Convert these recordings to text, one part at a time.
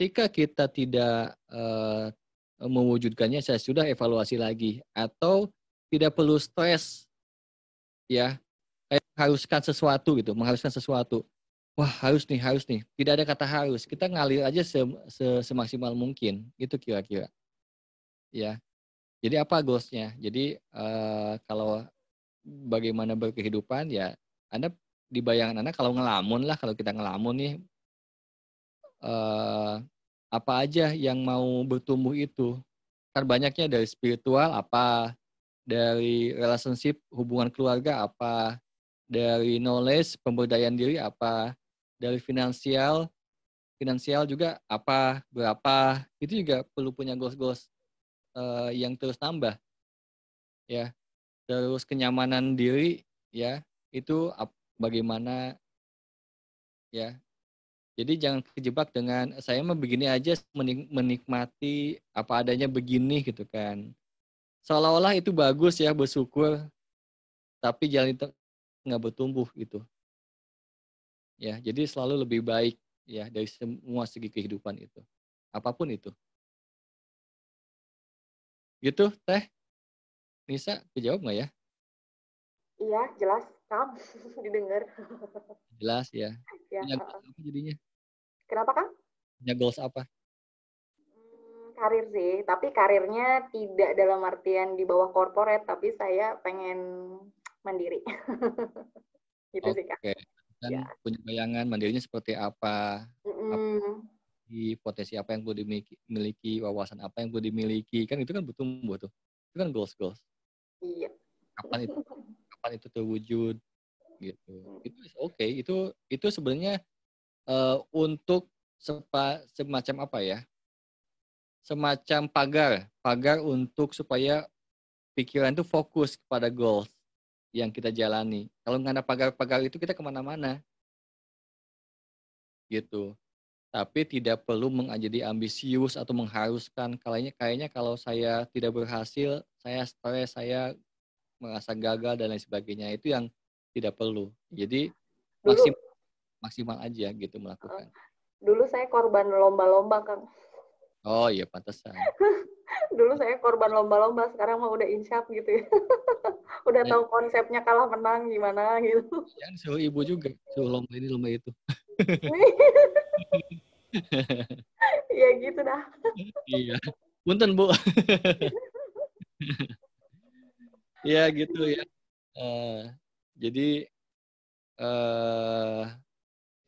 ketika kita tidak mewujudkannya, saya sudah evaluasi lagi atau tidak perlu stres ya, kayak mengharuskan sesuatu. Wah, harus nih. Tidak ada kata harus. Kita ngalir aja semaksimal mungkin. Itu kira-kira. Ya. Jadi apa goals-nya? Jadi kalau bagaimana berkehidupan ya, Anda di bayangan Anda kalau kita ngelamun nih, apa aja yang mau bertumbuh itu. Kan banyaknya dari spiritual apa, dari relationship hubungan keluarga apa, dari knowledge pemberdayaan diri apa, dari finansial juga apa, berapa. Itu juga perlu punya goals-goals yang terus tambah ya. Terus kenyamanan diri ya, itu bagaimana ya. Jadi jangan kejebak dengan saya mah begini aja, menikmati apa adanya begini gitu kan. Seolah-olah itu bagus ya, bersyukur, tapi jalan itu nggak bertumbuh gitu. Ya, jadi selalu lebih baik ya dari semua segi kehidupan itu. Apapun itu. Gitu, Teh. Nisa, kejawab nggak ya? Iya, jelas, Kang. Didengar. Jelas ya. Ya, Punya goals apa jadinya? kenapa, Kang? Punya goals apa? Karir sih, tapi karirnya tidak dalam artian di bawah korporat, tapi saya pengen mandiri. Gitu sih, Kak. Oke. Kan Ya. punya bayangan mandirinya seperti apa? Mm-mm. Potensi apa yang perlu dimiliki, wawasan apa yang perlu dimiliki, kan itu kan bertumbuh tuh. Itu kan goals. Iya. Kapan itu terwujud gitu. Itu oke. Itu sebenarnya untuk semacam apa ya? Semacam pagar untuk supaya pikiran itu fokus kepada goals yang kita jalani. Kalau nggak ada pagar-pagar itu kita kemana-mana gitu. Tapi tidak perlu menjadi ambisius atau mengharuskan. Kayaknya kalau saya tidak berhasil, saya stres, saya merasa gagal dan lain sebagainya. Itu yang tidak perlu. Jadi Dulu, maksimal aja gitu melakukan. dulu saya korban lomba-lomba, Kang. Oh iya, pantesan. Dulu saya korban lomba-lomba, sekarang mah udah insyaf gitu ya. Udah Nah, tahu konsepnya kalah menang gimana gitu. yang suruh ibu juga, suruh lomba ini lomba itu. Iya gitu dah. Iya. Punten Bu. Ya gitu ya. Jadi eh,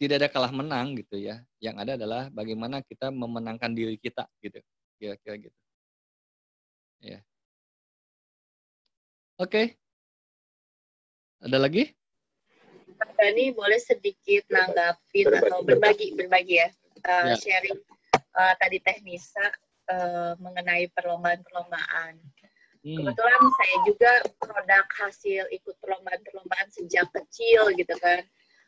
tidak ada kalah menang gitu ya. Yang ada adalah bagaimana kita memenangkan diri kita gitu. Kira-kira gitu. Ya. Oke. Ada lagi? Dani boleh sedikit nanggapin atau berbagi ya, Ya. sharing tadi Teh Nisa mengenai perlombaan. Kebetulan saya juga produk hasil ikut perlombaan sejak kecil gitu kan.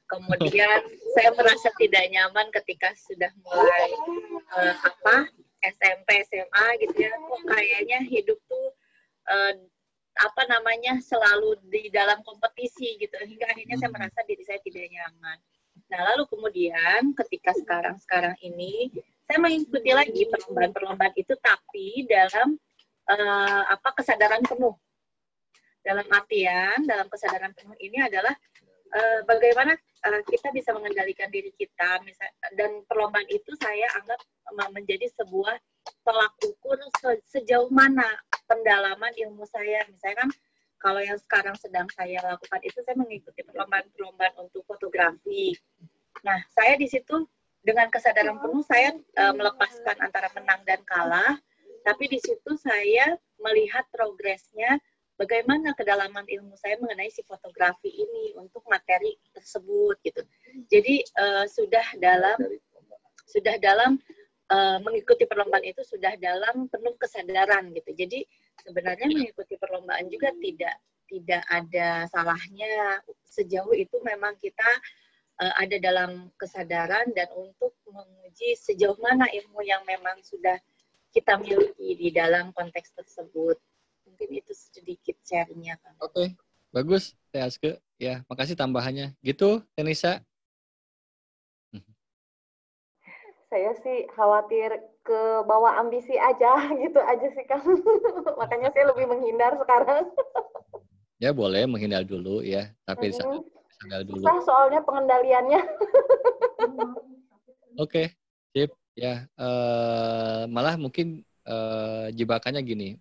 Kemudian saya merasa tidak nyaman ketika sudah mulai SMP, SMA gitu ya. Kok kayaknya hidup tuh selalu di dalam kompetisi gitu, hingga akhirnya saya merasa diri saya tidak nyaman. Nah, lalu kemudian ketika sekarang ini saya mengikuti lagi perlombaan itu, tapi dalam kesadaran penuh. Dalam artian, dalam kesadaran penuh ini adalah bagaimana kita bisa mengendalikan diri kita, dan perlombaan itu saya anggap menjadi sebuah tolak ukur sejauh mana pendalaman ilmu saya. Misalkan kalau yang sekarang sedang saya lakukan itu, saya mengikuti perlombaan untuk fotografi. Nah, saya di situ dengan kesadaran penuh saya melepaskan antara menang dan kalah, tapi di situ saya melihat progresnya, bagaimana kedalaman ilmu saya mengenai si fotografi ini untuk materi tersebut gitu. Jadi sudah dalam mengikuti perlombaan itu sudah dalam penuh kesadaran gitu. Jadi sebenarnya mengikuti perlombaan juga tidak ada salahnya sejauh itu memang kita ada dalam kesadaran dan untuk menguji sejauh mana ilmu yang memang sudah kita miliki di dalam konteks tersebut. Mungkin itu sedikit share-nya, Kang. Oke, bagus, Teh Aske. Ya, makasih tambahannya. Gitu, Tenisa. Saya sih khawatir ke bawah ambisi aja, gitu aja sih Kang. Makanya saya lebih menghindar sekarang. Ya boleh menghindar dulu ya, tapi sadar dulu. Susah soalnya pengendaliannya. Oke, sip. Ya, malah mungkin jebakannya gini,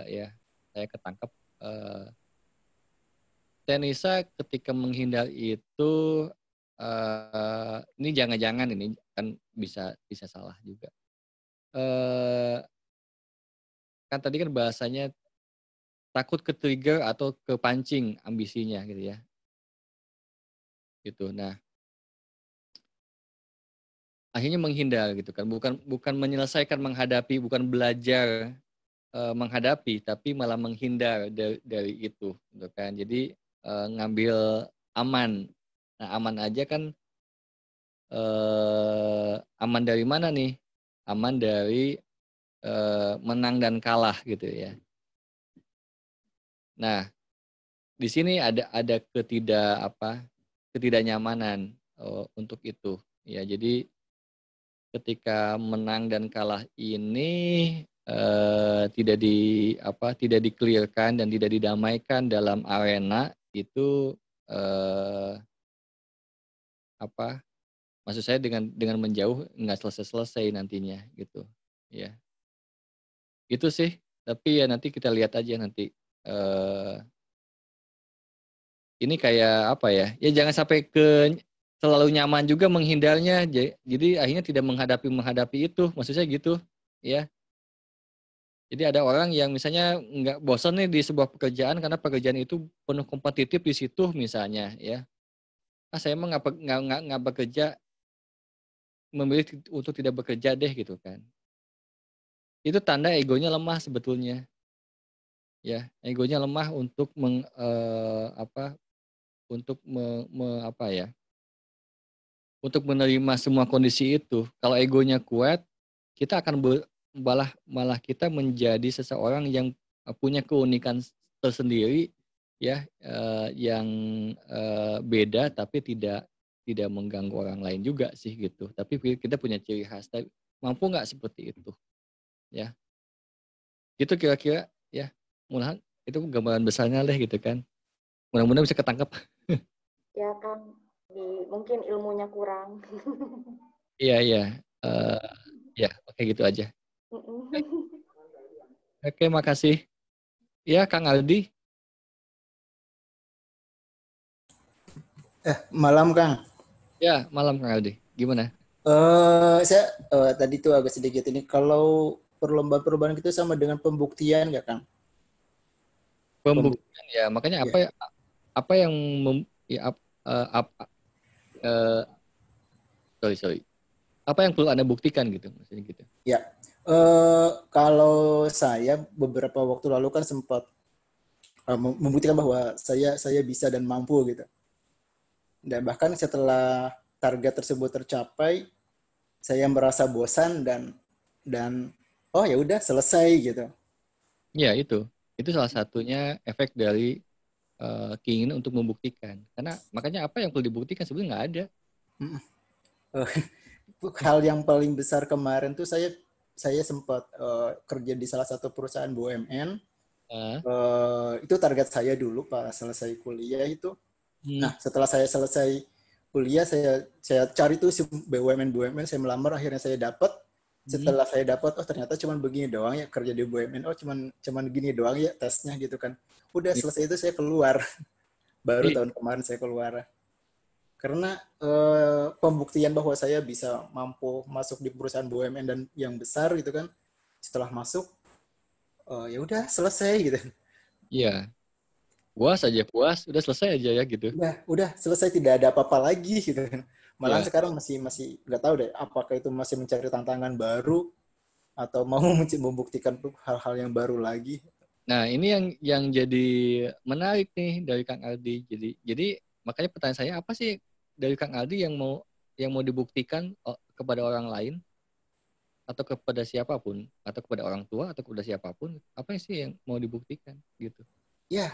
ya saya ketangkep. Tenisa ketika menghindar itu, ini jangan-jangan ini kan bisa salah juga. Kan tadi kan bahasanya takut ke-trigger atau kepancing ambisinya gitu ya. Gitu. Nah, akhirnya menghindar gitu kan. Bukan menyelesaikan menghadapi, bukan belajar menghadapi, tapi malah menghindar dari itu gitu kan. Jadi ngambil aman. Nah, aman aja kan aman dari mana nih? Aman dari menang dan kalah gitu ya. Nah, di sini ada ketidaknyamanan untuk itu. Ya, jadi ketika menang dan kalah ini tidak di-clear-kan dan tidak didamaikan dalam arena itu maksud saya dengan menjauh nggak selesai nantinya gitu. Ya. Itu sih. Tapi ya nanti kita lihat aja nanti. Ini kayak apa ya? Ya jangan sampai selalu nyaman juga menghindarnya. Jadi akhirnya tidak menghadapi itu. Maksud saya gitu, ya. Jadi ada orang yang misalnya nggak bosan nih di sebuah pekerjaan karena pekerjaan itu penuh kompetitif di situ misalnya, ya. Saya emang nggak bekerja, memilih untuk tidak bekerja deh gitu kan. Itu tanda egonya lemah sebetulnya, ya. Egonya lemah untuk untuk menerima semua kondisi itu. Kalau egonya kuat, kita akan malah kita menjadi seseorang yang punya keunikan tersendiri, ya, yang beda tapi tidak mengganggu orang lain juga sih gitu. Tapi kita punya ciri khas. Mampu nggak seperti itu, ya? Itu kira-kira, ya. Mudah itu gambaran besarnya deh gitu kan. Mudah-mudahan bisa ketangkap. Ya Kang, mungkin ilmunya kurang. Iya iya. Ya oke gitu aja. Oke, makasih. Ya, Kang Aldi. Malam Kang. Ya, malam Kang Aldi. Gimana? Saya tadi tuh agak sedikit ini. Kalau perlombaan gitu sama dengan pembuktian nggak Kang? Pembuktian ya, makanya Ya. apa yang sorry. Apa yang perlu Anda buktikan gitu, maksudnya gitu. Ya. Kalau saya beberapa waktu lalu kan sempat membuktikan bahwa saya bisa dan mampu gitu. Dan bahkan setelah target tersebut tercapai, saya merasa bosan dan oh ya udah selesai gitu. Ya, itu salah satunya efek dari keinginan untuk membuktikan. Karena makanya apa yang perlu dibuktikan sebenarnya nggak ada. Hal yang paling besar kemarin tuh saya sempat kerja di salah satu perusahaan BUMN. Itu target saya dulu pas selesai kuliah itu. Nah, setelah saya selesai kuliah, saya cari tuh BUMN saya melamar, akhirnya saya dapat. Setelah saya dapat, oh ternyata cuma begini doang ya kerja di BUMN. Oh cuman gini doang ya tesnya gitu kan. Udah selesai itu saya keluar. Baru tahun kemarin saya keluar. Karena pembuktian bahwa saya bisa mampu masuk di perusahaan BUMN dan yang besar gitu kan. Setelah masuk, ya udah selesai gitu. Iya. Puas, udah selesai aja ya gitu. Udah selesai, tidak ada apa-apa lagi gitu kan. Malahan Ya. sekarang masih nggak tahu deh apakah itu masih mencari tantangan baru atau mau membuktikan hal-hal yang baru lagi. Nah, ini yang jadi menarik nih dari Kang Aldi. Jadi makanya pertanyaan saya, apa sih dari Kang Aldi yang mau dibuktikan kepada orang lain atau kepada siapapun, atau kepada orang tua atau kepada siapapun, apa sih yang mau dibuktikan gitu? Ya,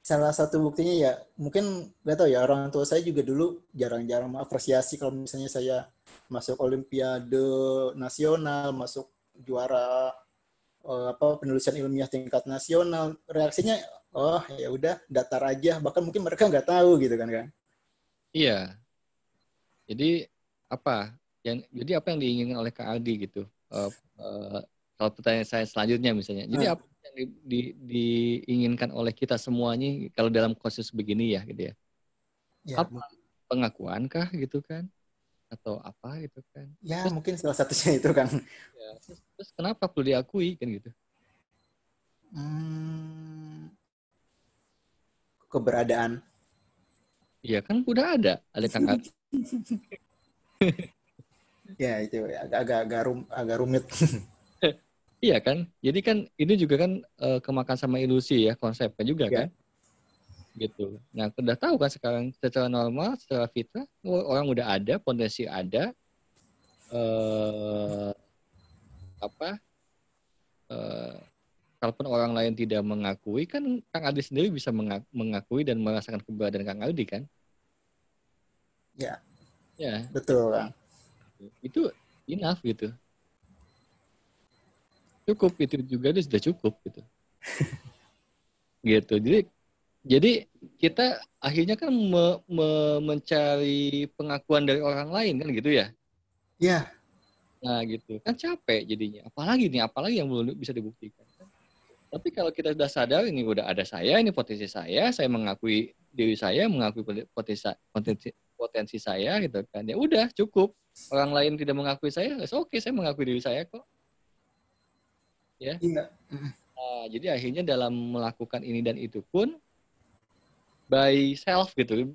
salah satu buktinya ya mungkin nggak tahu ya, orang tua saya juga dulu jarang-jarang mengapresiasi kalau misalnya saya masuk olimpiade nasional, masuk juara penulisan ilmiah tingkat nasional. Reaksinya oh ya udah datar aja, bahkan mungkin mereka nggak tahu gitu kan. Iya. Jadi apa apa yang diinginkan oleh Kak Aldi gitu? Kalau pertanyaan saya selanjutnya misalnya, jadi apa yang diinginkan oleh kita semuanya kalau dalam kasus begini ya gitu ya? Ya, apa pengakuan kah gitu kan? Atau apa gitu kan? Ya terus, mungkin salah satunya itu kan. Ya, terus kenapa perlu diakui kan gitu? Keberadaan. Iya kan udah ada Kang Aldi. Ya itu agak rumit. Iya kan? Jadi kan ini juga kan kemakan sama ilusi ya konsepnya juga kan? Gitu. Nah, udah tahu kan sekarang secara normal, secara fitrah orang udah ada, potensi ada, kalaupun orang lain tidak mengakui kan Kang Aldi sendiri bisa mengakui dan merasakan keberadaan Kang Aldi kan? Ya. Ya. Betul kan. Itu enough gitu. Cukup itu juga dia sudah cukup gitu. Gitu. Jadi kita akhirnya kan mencari pengakuan dari orang lain kan gitu ya? Iya. Nah gitu. Kan capek jadinya. Apalagi yang belum bisa dibuktikan. Tapi kalau kita sudah sadar ini udah ada saya, ini potensi saya mengakui diri saya, mengakui potensi saya gitu kan. Ya udah cukup. Orang lain tidak mengakui saya, oke, saya mengakui diri saya kok. Ya. Iya. Nah, jadi akhirnya dalam melakukan ini dan itu pun by self gitu,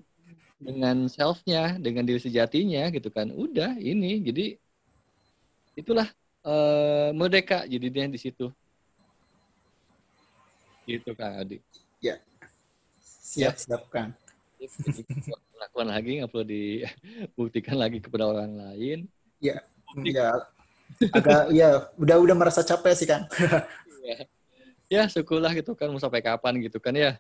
dengan selfnya, dengan diri sejatinya gitu kan, udah ini, jadi itulah merdeka jadinya di situ, gitu Kang Aldi. Ya, siap Kang. Jadi lakukan lagi, nggak perlu dibuktikan lagi kepada orang lain. Ya, agak udah merasa capek sih Kang. Ya syukurlah gitu kan, mau sampai kapan gitu kan ya.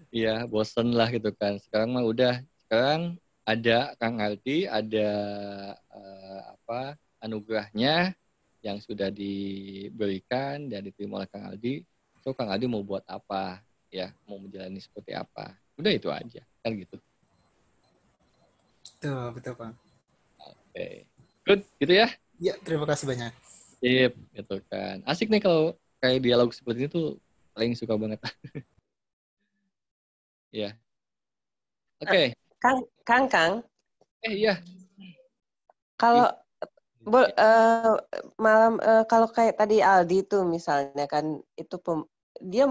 Iya, bosen lah gitu kan. Sekarang mah udah, sekarang ada Kang Aldi, ada anugerahnya yang sudah diberikan dan diterima oleh Kang Aldi. So Kang Aldi mau buat apa ya, mau menjalani seperti apa. Udah itu aja, kan gitu. Betul Kang. Oke. Good, gitu ya. Ya, terima kasih banyak. Sip, gitu kan. Asik nih kalau kayak dialog seperti ini tuh paling suka banget. Ya. Oke. Kang. Iya. Kalau kalau kayak tadi Aldi tuh misalnya kan itu dia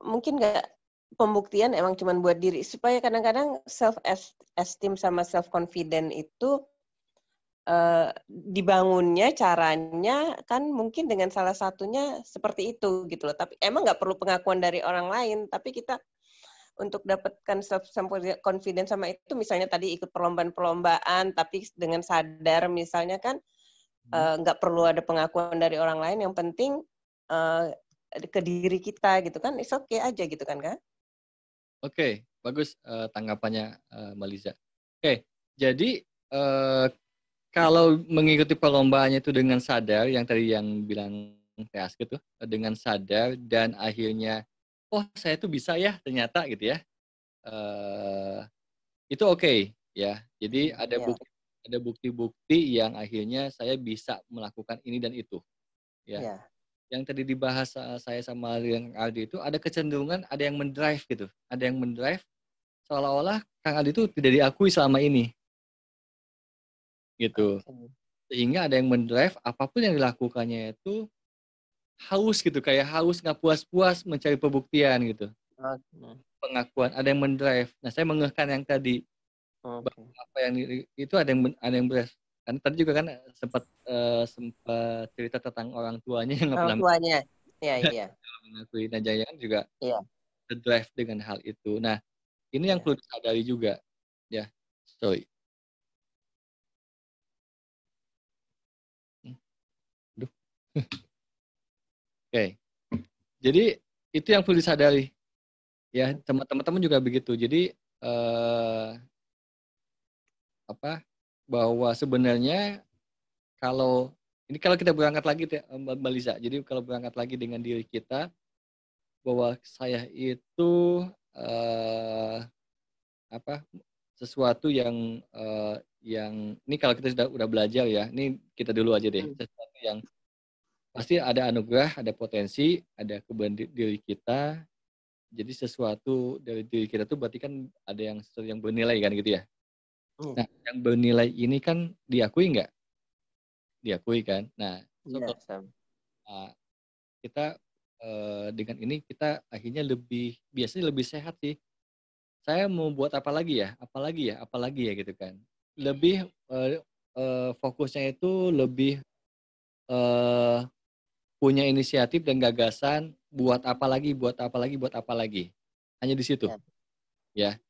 mungkin nggak pembuktian emang cuma buat diri supaya kadang-kadang self esteem sama self confident itu dibangunnya caranya kan mungkin dengan salah satunya seperti itu gitu loh. Tapi emang nggak perlu pengakuan dari orang lain, tapi kita untuk dapatkan self confidence sama itu misalnya tadi ikut perlombaan tapi dengan sadar misalnya kan nggak perlu ada pengakuan dari orang lain, yang penting ke diri kita gitu kan, it's okay aja gitu kan. Oke, bagus tanggapannya Mbak Liza. Oke, jadi kalau mengikuti perlombaannya itu dengan sadar, yang tadi yang bilang Teas gitu, dengan sadar dan akhirnya, oh saya tuh bisa ya ternyata gitu ya, itu oke ya. Jadi ada bukti-bukti yang akhirnya saya bisa melakukan ini dan itu, ya. Yang tadi dibahas saya sama yang Aldi itu ada kecenderungan ada yang mendrive gitu, ada yang mendrive seolah-olah Kang Aldi itu tidak diakui selama ini. Gitu. Sehingga ada yang mendrive apapun yang dilakukannya itu haus gitu, kayak haus nggak puas-puas mencari pembuktian gitu. Pengakuan, ada yang mendrive. Nah, saya mengehkan yang tadi. Apa yang itu ada yang mendrive. Kan tadi juga kan sempat cerita tentang orang tuanya yang orang tuanya. Iya. Mengakui. Nah, jangan juga drive dengan hal itu. Nah, ini yang perlu disadari juga. Ya, sorry. Oke. Jadi itu yang perlu disadari Ya, teman-teman juga begitu. Jadi bahwa sebenarnya kalau kita berangkat lagi Mbak Liza. Jadi kalau berangkat lagi dengan diri kita bahwa saya itu sesuatu yang ini kalau kita udah belajar ya. Ini kita dulu aja deh. Sesuatu yang pasti ada anugerah, ada potensi, ada kelebihan diri kita. Jadi sesuatu dari diri kita tuh berarti kan ada sesuatu yang bernilai kan gitu ya. Nah, yang bernilai ini kan diakui nggak? Diakui kan. Nah, kita dengan ini kita akhirnya biasanya lebih sehat sih. Saya mau buat apa lagi ya gitu kan. Lebih fokusnya itu lebih punya inisiatif dan gagasan buat apa lagi. Hanya di situ. Ya.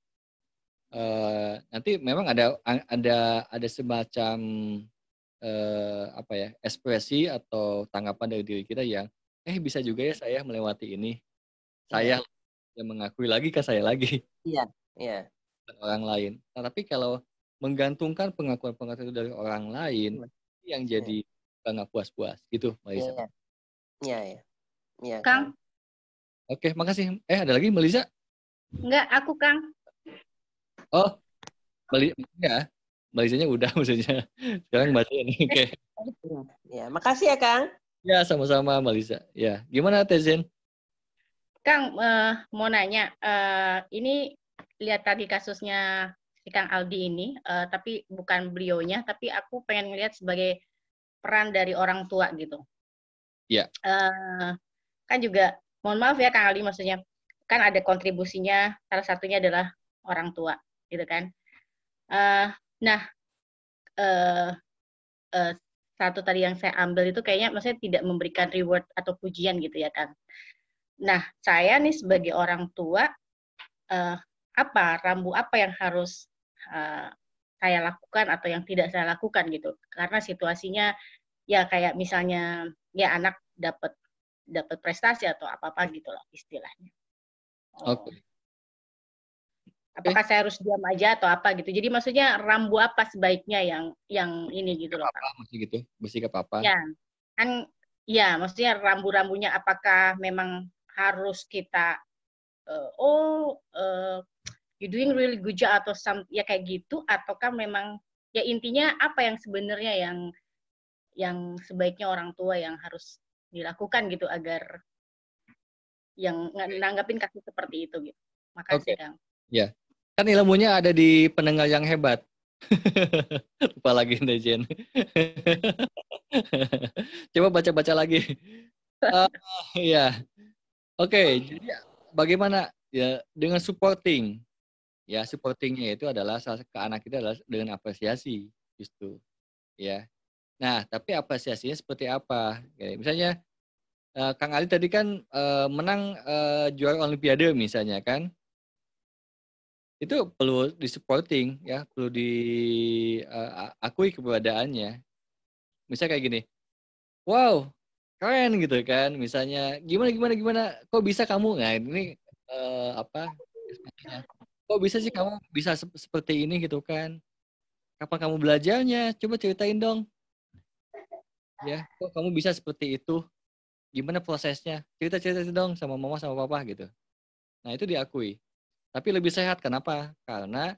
Nanti memang ada semacam ekspresi atau tanggapan dari diri kita yang bisa juga ya saya melewati ini. Saya yang mengakui lagi ke saya lagi. Iya. Dan orang lain. Nah, tapi kalau menggantungkan pengakuan itu dari orang lain, yang jadi nggak puas-puas gitu, Melisa. Iya. Kang. Oke, makasih. Ada lagi Melisa? Enggak, aku Kang. Oh, Melisanya udah maksudnya. Sekarang Mbak ini. Oke. Ya, makasih ya Kang. Ya, sama-sama Melisa. Ya, gimana Tezen? Kang, mau nanya, ini lihat tadi kasusnya si Kang Aldi ini, tapi bukan beliaunya, tapi aku pengen ngelihat sebagai peran dari orang tua gitu. Iya. Kan juga, mohon maaf ya Kang Aldi, maksudnya kan ada kontribusinya, salah satunya adalah orang tua, gitu kan. Satu tadi yang saya ambil itu kayaknya maksudnya tidak memberikan reward atau pujian gitu ya kan. Nah, saya nih sebagai orang tua, rambu apa yang harus saya lakukan atau yang tidak saya lakukan gitu. Karena situasinya ya kayak misalnya ya anak dapat prestasi atau apa-apa gitu loh istilahnya. Oke. Apakah saya harus diam aja atau apa gitu. Jadi maksudnya rambu apa sebaiknya yang ini gitu loh, Pak. Masih gitu, bersikap apa? Ya, kan ya maksudnya rambu-rambunya apakah memang harus kita you doing really good job atau ya kayak gitu, ataukah memang ya intinya apa yang sebenarnya yang sebaiknya orang tua yang harus dilakukan gitu agar yang nanggapin kasus seperti itu gitu. Makasih Kang. Ya, kan ilmunya ada di pendengar yang hebat. Lupa lagi Dejen. Coba baca-baca lagi. Ya, oke. Jadi bagaimana ya dengan supporting? Ya, supportingnya itu adalah ke anak kita adalah dengan apresiasi, justru. Ya. Nah, tapi apresiasinya seperti apa? Kayak misalnya Kang Ali tadi kan menang juara Olimpiade misalnya kan? Itu perlu di-supporting ya, perlu diakui keberadaannya. Misalnya kayak gini, wow, keren gitu kan, misalnya gimana, kok bisa kamu, nah ini kok bisa sih kamu bisa seperti ini gitu kan, kapan kamu belajarnya, coba ceritain dong, ya, kok kamu bisa seperti itu, gimana prosesnya, cerita dong sama mama sama papa gitu. Nah itu diakui. Tapi lebih sehat, kenapa? Karena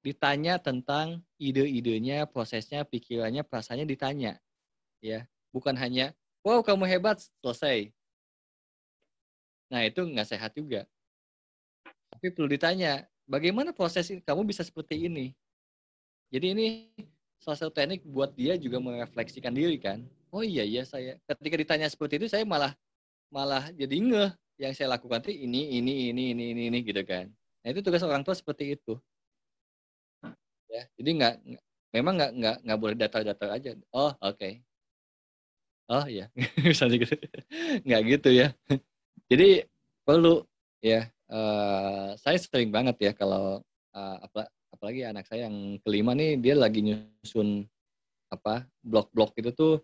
ditanya tentang ide-idenya, prosesnya, pikirannya, perasaannya ditanya. Ya, bukan hanya, wow kamu hebat, selesai. Nah itu nggak sehat juga. Tapi perlu ditanya, bagaimana proses kamu bisa seperti ini? Jadi ini salah satu teknik buat dia juga merefleksikan diri kan. Oh iya saya. Ketika ditanya seperti itu, saya malah jadi ngeh. Yang saya lakukan itu ini gitu kan. Nah itu tugas orang tua seperti itu. Ya, jadi memang nggak boleh datar-datar aja. Oh oke. Oh iya, misalnya gitu. Nggak gitu ya. Jadi perlu ya. Saya sering banget ya kalau apalagi anak saya yang kelima nih, dia lagi nyusun blog-blog itu tuh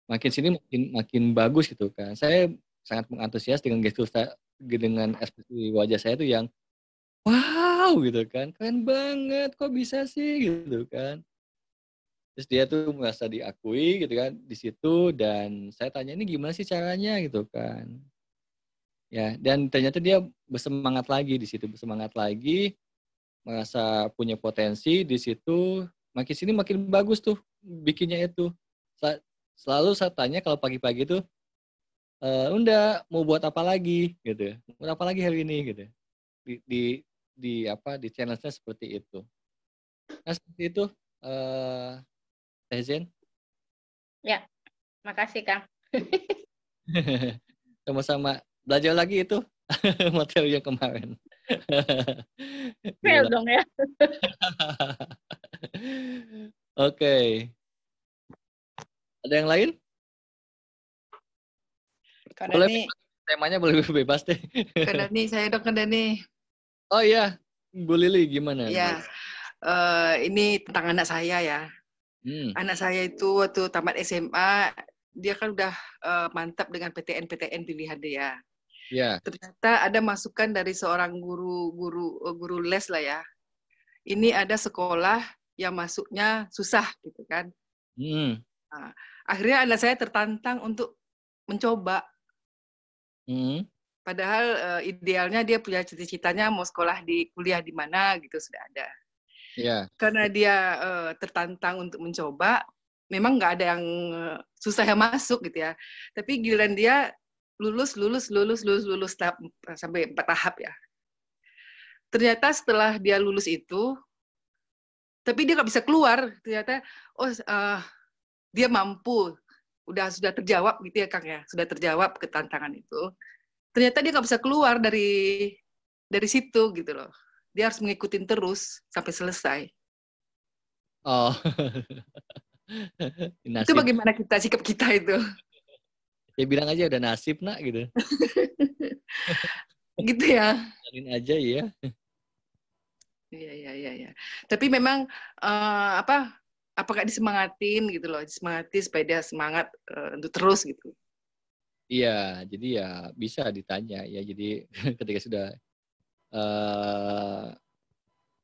makin sini makin bagus gitu kan. Saya sangat mengantusias dengan gestur dengan ekspresi wajah saya tuh yang wow gitu kan, keren banget, kok bisa sih gitu kan. Terus dia tuh merasa diakui gitu kan di situ, dan saya tanya, ini gimana sih caranya gitu kan. Ya, dan ternyata dia bersemangat lagi di situ, bersemangat lagi, merasa punya potensi di situ, makin sini makin bagus tuh bikinnya itu. Selalu saya tanya kalau pagi-pagi tuh, Unda mau buat apa lagi gitu, buat apa lagi hari ini gitu. Di challenge-nya seperti itu. Nah seperti itu, Teh Zen. Ya, makasih Kang. Sama-sama belajar lagi itu materi yang kemarin. Fail dong ya. Oke. Ada yang lain? Kak Boleh, Dani. temanya boleh bebas deh. Kak Dani, saya dong Kak Dani. Oh iya, Bu Lili gimana? Ya, ini tentang anak saya ya. Anak saya itu waktu tamat SMA, dia kan udah mantap dengan PTN pilihan dia. Ya. Ternyata ada masukan dari seorang guru les lah ya. Ini ada sekolah yang masuknya susah gitu kan. Nah, akhirnya anak saya tertantang untuk mencoba. Padahal idealnya dia punya cita-citanya mau sekolah di kuliah di mana gitu sudah ada. Ya. Karena dia tertantang untuk mencoba, memang nggak ada yang susah yang masuk gitu ya. Tapi giliran dia lulus sampai 4 tahap ya. Ternyata setelah dia lulus itu, tapi dia nggak bisa keluar. Ternyata dia mampu, sudah terjawab gitu ya Kang ya, sudah terjawab ke tantangan itu. Ternyata dia nggak bisa keluar dari situ gitu loh. Dia harus mengikutin terus sampai selesai. Oh. Itu bagaimana sikap kita itu? Ya bilang aja udah nasib nak gitu. Gitu ya. Jalanin aja ya. Iya. Tapi memang apakah disemangatin gitu loh, disemangati supaya dia semangat untuk terus gitu. Iya, jadi ya bisa ditanya ya. Jadi ketika sudah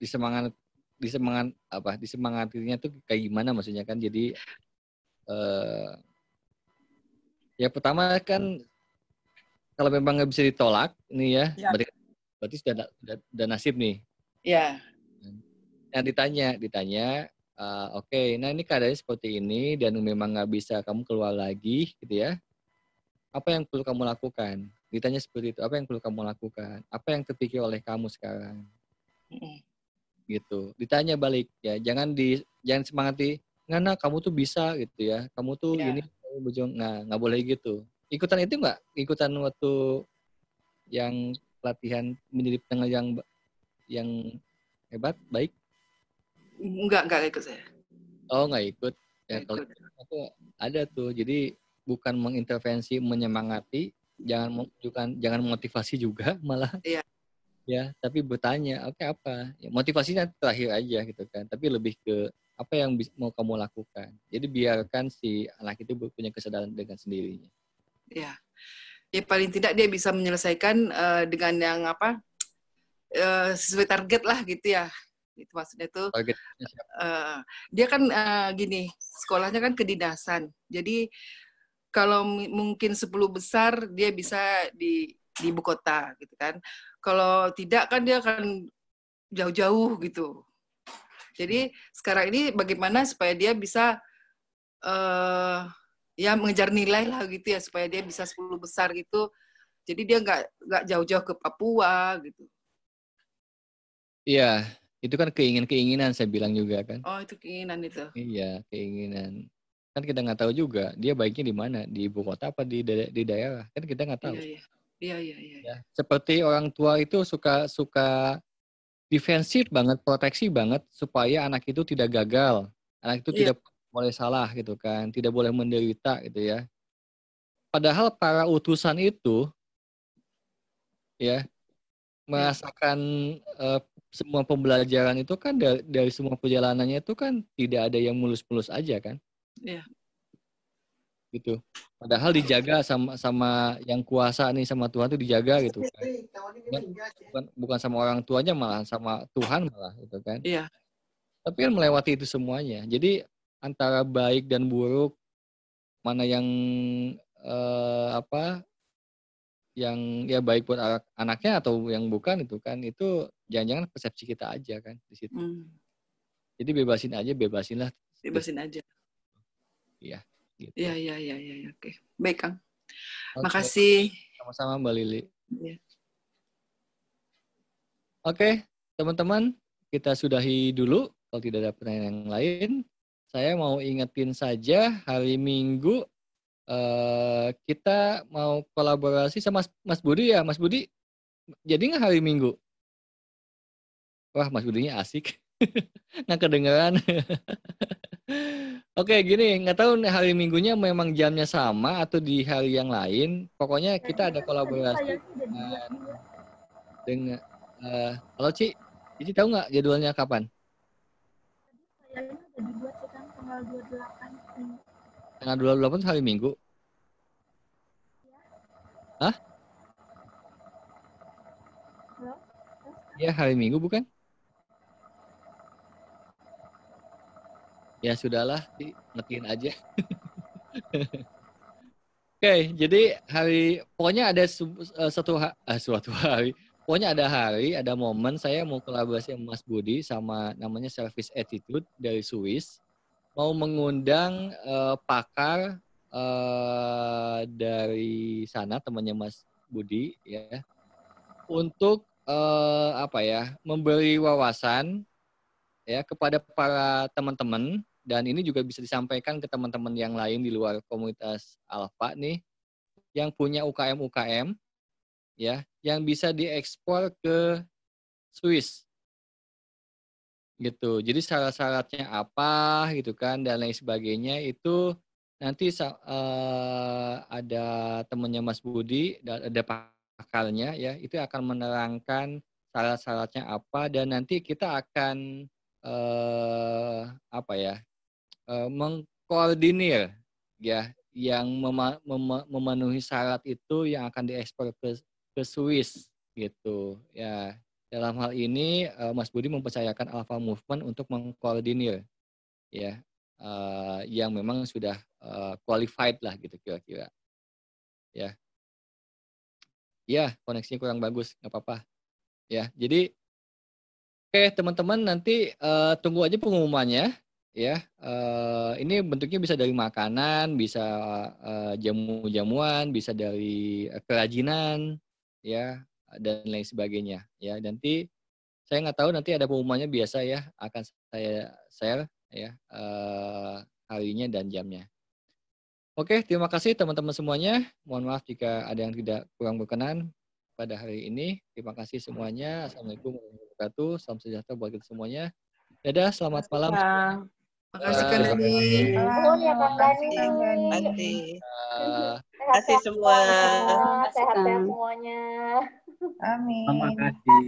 disemangatinya tuh kayak gimana maksudnya kan. Jadi ya pertama kan kalau memang nggak bisa ditolak ini ya. Berarti sudah nasib nih. Iya. Nah ditanya oke, nah ini keadaannya seperti ini dan memang nggak bisa kamu keluar lagi gitu ya. Apa yang perlu kamu lakukan? Ditanya seperti itu, apa yang perlu kamu lakukan? Apa yang terpikir oleh kamu sekarang? Gitu. Ditanya balik ya, jangan semangati, Ngana kamu tuh bisa gitu ya. Kamu tuh ini berjuang, nggak boleh gitu. Ikutan itu nggak? Ikutan waktu yang pelatihan menjadi penengah yang hebat, baik? Enggak ikut saya. Oh, nggak ikut. Ya, kalau itu ada tuh. Jadi bukan mengintervensi, menyemangati, jangan motivasi juga malah. Iya. Ya, tapi bertanya, oke apa? Ya, motivasinya terakhir aja gitu kan. Tapi lebih ke apa yang mau kamu lakukan. Jadi biarkan si anak itu punya kesadaran dengan sendirinya. Iya. Ya paling tidak dia bisa menyelesaikan dengan yang sesuai target lah gitu ya. Itu maksudnya tuh. Dia kan gini, sekolahnya kan kedinasan. Jadi kalau mungkin 10 besar dia bisa di ibu kota gitu kan. Kalau tidak kan dia akan jauh-jauh gitu. Jadi sekarang ini bagaimana supaya dia bisa ya mengejar nilai lah gitu ya, supaya dia bisa 10 besar gitu. Jadi dia nggak jauh-jauh ke Papua gitu. Iya, itu kan keinginan saya bilang juga kan. Oh itu keinginan itu. Iya, keinginan. Kan kita nggak tahu juga dia baiknya di mana, di ibu kota apa di daerah, kan kita nggak tahu. Iya. Ya, seperti orang tua itu suka defensif banget, proteksi banget supaya anak itu tidak gagal, anak itu tidak boleh salah gitu kan, tidak boleh menderita gitu ya. Padahal para utusan itu ya merasakan semua pembelajaran itu kan dari semua perjalanannya itu kan tidak ada yang mulus-mulus aja kan. Iya. gitu. Padahal dijaga sama yang kuasa nih, sama Tuhan tuh dijaga gitu kan. Bukan sama orang tuanya, malah sama Tuhan malah gitu kan. Iya. Tapi kan melewati itu semuanya. Jadi antara baik dan buruk, mana yang yang ya baik buat anaknya atau yang bukan itu kan, itu jangan-jangan persepsi kita aja kan di situ. Jadi bebasin lah. Bebasin aja. Iya. Gitu. Iya. Oke. Baik, Kang. Makasih. Sama-sama, Mbak Lili. Ya. Oke, teman-teman, kita sudahi dulu. Kalau tidak ada pertanyaan yang lain, saya mau ingetin saja hari Minggu kita mau kolaborasi sama Mas Budi ya. Mas Budi, jadi nggak hari Minggu? Wah, Mas Budinya asik. Nggak kedengeran. Oke, gini, nggak tahu hari Minggunya memang jamnya sama atau di hari yang lain. Pokoknya kita ada kolaborasi dengan halo Ci, Cici tahu nggak jadwalnya kapan? Kayaknya udah dibuat sih kan tanggal 28. Tanggal 28 itu hari Minggu. Hah? Halo? Ya, hari Minggu bukan? Ya sudahlah, ngetiin aja. Oke, jadi pokoknya ada suatu hari, pokoknya ada hari, ada momen saya mau kolaborasi sama Mas Budi sama namanya Service Attitude dari Swiss, mau mengundang pakar dari sana, temannya Mas Budi ya, untuk memberi wawasan ya kepada para teman-teman. Dan ini juga bisa disampaikan ke teman-teman yang lain di luar komunitas Alpha nih, yang punya UKM ya, yang bisa diekspor ke Swiss. Gitu. Jadi syarat-syaratnya apa gitu kan, dan lain sebagainya itu nanti ada temannya Mas Budi, ada pakarnya ya, itu akan menerangkan syarat-syaratnya apa, dan nanti kita akan mengkoordinir ya yang memenuhi syarat itu yang akan diekspor ke Swiss gitu ya. Dalam hal ini Mas Budi mempercayakan Alpha Movement untuk mengkoordinir ya yang memang sudah qualified lah gitu kira-kira ya. Ya, koneksinya kurang bagus, nggak apa-apa ya. Jadi oke teman-teman, nanti tunggu aja pengumumannya. Ya, ini bentuknya bisa dari makanan, bisa jamu-jamuan, bisa dari kerajinan, ya, dan lain sebagainya. Ya, nanti saya nggak tahu, nanti ada pengumumannya biasa ya, akan saya share ya harinya dan jamnya. Oke, terima kasih teman-teman semuanya. Mohon maaf jika ada yang tidak kurang berkenan pada hari ini. Terima kasih semuanya. Assalamualaikum warahmatullahi wabarakatuh. Salam sejahtera buat kita semuanya. Dadah, selamat malam. Makasih Kak Dani. Nuhun ya Kang Dani. Terima kasih semua. Sehat-sehat semuanya. Amin. Terima kasih.